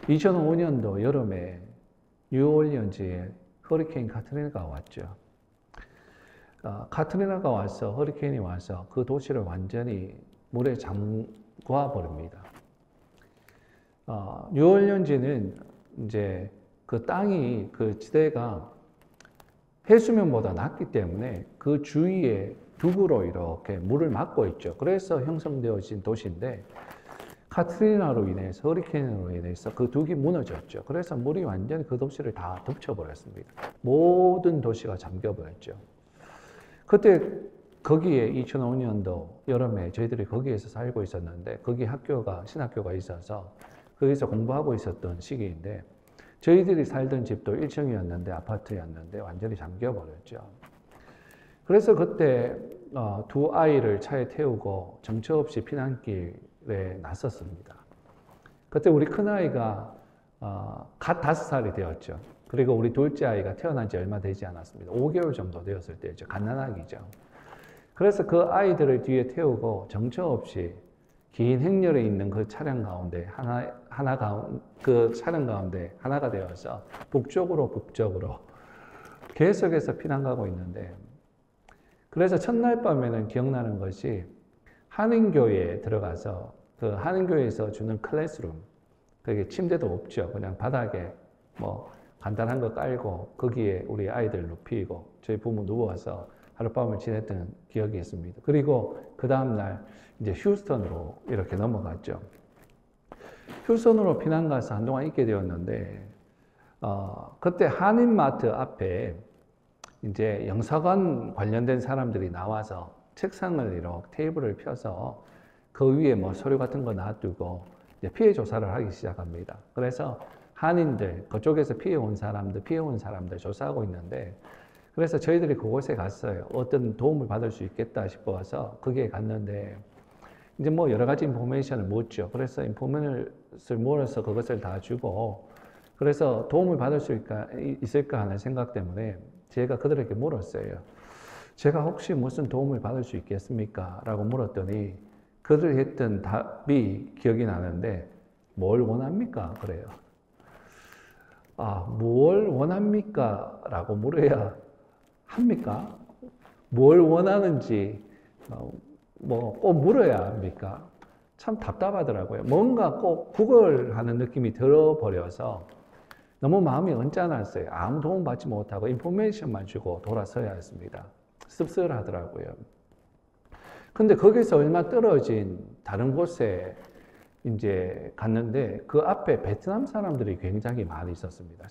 2005년도 여름에 뉴올리언즈에 허리케인 카트리나가 왔죠. 카트리나가 와서 허리케인이 와서 그 도시를 완전히 물에 잠궈 버립니다. 뉴올리언즈는 이제 그 땅이 그 지대가 해수면보다 낮기 때문에 그 주위에 두구로 이렇게 물을 막고 있죠. 그래서 형성되어진 도시인데 카트리나로 인해서 허리케인으로 인해서 그 둑이 무너졌죠. 그래서 물이 완전히 그 도시를 다 덮쳐버렸습니다. 모든 도시가 잠겨버렸죠. 그때 거기에 2005년도 여름에 저희들이 거기에서 살고 있었는데 거기 신학교가 있어서 거기서 공부하고 있었던 시기인데 저희들이 살던 집도 1층이었는데 아파트였는데 완전히 잠겨버렸죠. 그래서 그때 두 아이를 차에 태우고 정처 없이 피난길에 나섰습니다. 그때 우리 큰아이가 갓 5살이 되었죠. 그리고 우리 둘째 아이가 태어난 지 얼마 되지 않았습니다. 5개월 정도 되었을 때죠. 갓난아기죠. 그래서 그 아이들을 뒤에 태우고 정처 없이 긴 행렬에 있는 그 차량 가운데 그 차량 가운데 하나가 되어서 북쪽으로 계속해서 피난 가고 있는데 그래서 첫날 밤에는 기억나는 것이 한인교회에 들어가서 그 한인교회에서 주는 클래스룸 그게 침대도 없죠. 그냥 바닥에 뭐 간단한 거 깔고 거기에 우리 아이들 눕히고 저희 부모 누워서 하룻밤을 지냈던 기억이 있습니다. 그리고 그 다음날 이제 휴스턴으로 이렇게 넘어갔죠. 휴스턴으로 피난 가서 한동안 있게 되었는데, 그때 한인마트 앞에 이제 영사관 관련된 사람들이 나와서 책상을 이렇게 테이블을 펴서 그 위에 뭐 서류 같은 거 놔두고 이제 피해 조사를 하기 시작합니다. 그래서 한인들, 그쪽에서 피해 온 사람들 조사하고 있는데, 그래서 저희들이 그곳에 갔어요. 어떤 도움을 받을 수 있겠다 싶어서 거기에 갔는데, 이제 뭐 여러 가지 인포메이션을 묻죠. 그래서 인포메이션을 물어서 그것을 다 주고, 그래서 도움을 받을 수 있을까 하는 생각 때문에 제가 그들에게 물었어요. 제가 혹시 무슨 도움을 받을 수 있겠습니까? 라고 물었더니 그들이 했던 답이 기억이 나는데, 뭘 원합니까? 그래요. 뭘 원합니까? 라고 물어야 합니까? 뭘 원하는지 뭐 꼭 물어야 합니까? 참 답답하더라고요. 뭔가 꼭 구걸하는 느낌이 들어버려서 너무 마음이 언짢았어요. 아무 도움 받지 못하고 인포메이션만 주고 돌아서야 했습니다. 씁쓸하더라고요. 근데 거기서 얼마 떨어진 다른 곳에 이제 갔는데 그 앞에 베트남 사람들이 굉장히 많이 있었습니다.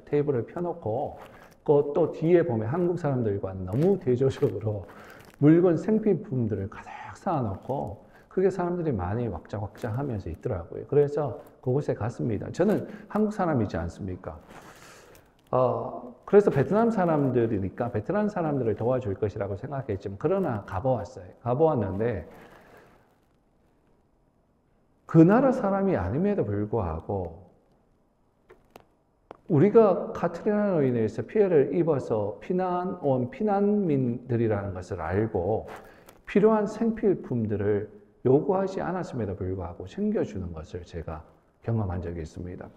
테이블을 펴놓고 또 뒤에 보면 한국 사람들과 너무 대조적으로 물건 생필품들을 가득 쌓아놓고 그게 사람들이 많이 왁자왁자 하면서 있더라고요. 그래서 그곳에 갔습니다. 저는 한국 사람이지 않습니까? 그래서 베트남 사람들이니까 베트남 사람들을 도와줄 것이라고 생각했지만 그러나 가보았어요. 가보았는데 그 나라 사람이 아님에도 불구하고 우리가 카트리나로 인해서 피해를 입어서 온 피난민들이라는 것을 알고 필요한 생필품들을 요구하지 않았음에도 불구하고 챙겨주는 것을 제가 경험한 적이 있습니다.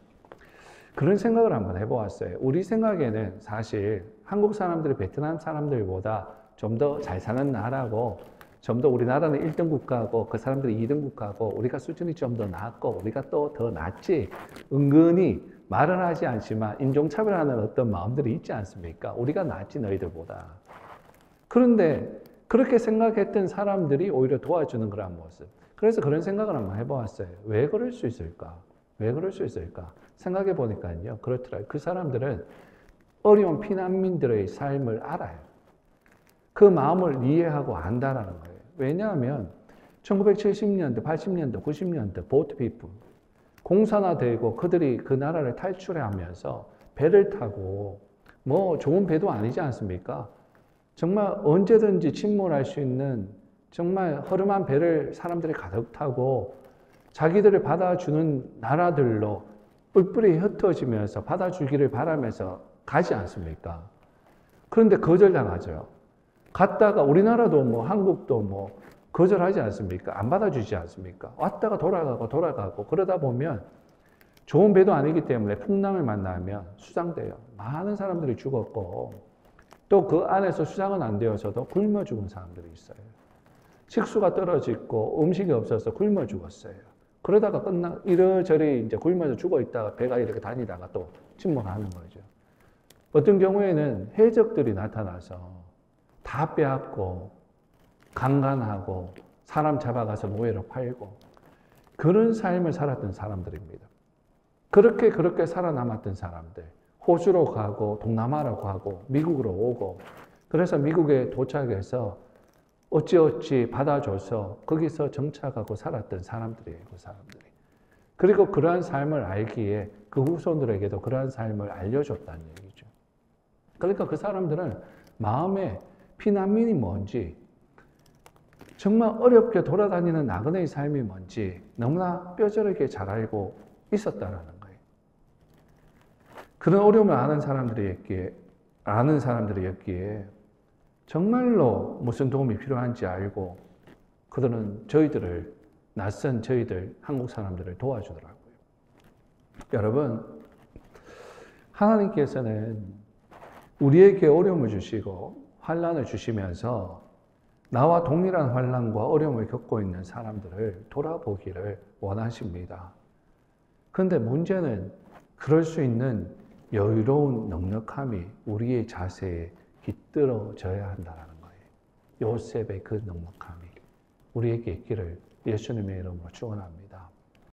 그런 생각을 한번 해보았어요. 우리 생각에는 사실 한국 사람들이 베트남 사람들보다 좀 더 잘 사는 나라고 좀 더 우리나라는 1등 국가고 그 사람들이 2등 국가고 우리가 수준이 좀 더 낮고 우리가 또 더 낫지 은근히 말은 하지 않지만 인종차별하는 어떤 마음들이 있지 않습니까? 우리가 낫지 너희들보다. 그런데 그렇게 생각했던 사람들이 오히려 도와주는 그런 모습. 그래서 그런 생각을 한번 해보았어요. 왜 그럴 수 있을까? 왜 그럴 수 있을까? 생각해 보니까요. 그렇더라고요. 그 사람들은 어려운 피난민들의 삶을 알아요. 그 마음을 이해하고 안다라는 거예요. 왜냐하면 1970년대, 80년대, 90년대 보트 피플 공산화되고 그들이 그 나라를 탈출하면서 배를 타고 뭐 좋은 배도 아니지 않습니까? 정말 언제든지 침몰할 수 있는 정말 허름한 배를 사람들이 가득 타고 자기들을 받아주는 나라들로 뿔뿔이 흩어지면서 받아주기를 바라면서 가지 않습니까? 그런데 거절당하죠. 갔다가 우리나라도 뭐 한국도 뭐 거절하지 않습니까? 안 받아주지 않습니까? 왔다가 돌아가고 그러다 보면 좋은 배도 아니기 때문에 풍랑을 만나면 수장돼요. 많은 사람들이 죽었고 또 그 안에서 수장은 안 되어서도 굶어 죽은 사람들이 있어요. 식수가 떨어지고 음식이 없어서 굶어 죽었어요. 그러다가 이러저리 이제 굶어서 죽어 있다가 배가 이렇게 다니다가 또 침몰하는 거죠. 어떤 경우에는 해적들이 나타나서 다 빼앗고 강간하고 사람 잡아가서 노예로 팔고 그런 삶을 살았던 사람들입니다. 그렇게 살아남았던 사람들, 호주로 가고 동남아로 가고 미국으로 오고 그래서 미국에 도착해서 어찌어찌 받아줘서 거기서 정착하고 살았던 사람들이에요, 그 사람들이. 그리고 그러한 삶을 알기에 그 후손들에게도 그러한 삶을 알려줬다는 얘기죠. 그러니까 그 사람들은 마음에 피난민이 뭔지, 정말 어렵게 돌아다니는 나그네의 삶이 뭔지 너무나 뼈저리게 잘 알고 있었다라는 거예요. 그런 어려움을 아는 사람들이었기에 정말로 무슨 도움이 필요한지 알고 그들은 낯선 저희들, 한국 사람들을 도와주더라고요. 여러분, 하나님께서는 우리에게 어려움을 주시고 환난을 주시면서 나와 동일한 환난과 어려움을 겪고 있는 사람들을 돌아보기를 원하십니다. 그런데 문제는 그럴 수 있는 여유로운 넉넉함이 우리의 자세에 깃들어져야 한다는 거예요. 요셉의 그 넉넉함이 우리에게 있기를 예수님의 이름으로 축원합니다.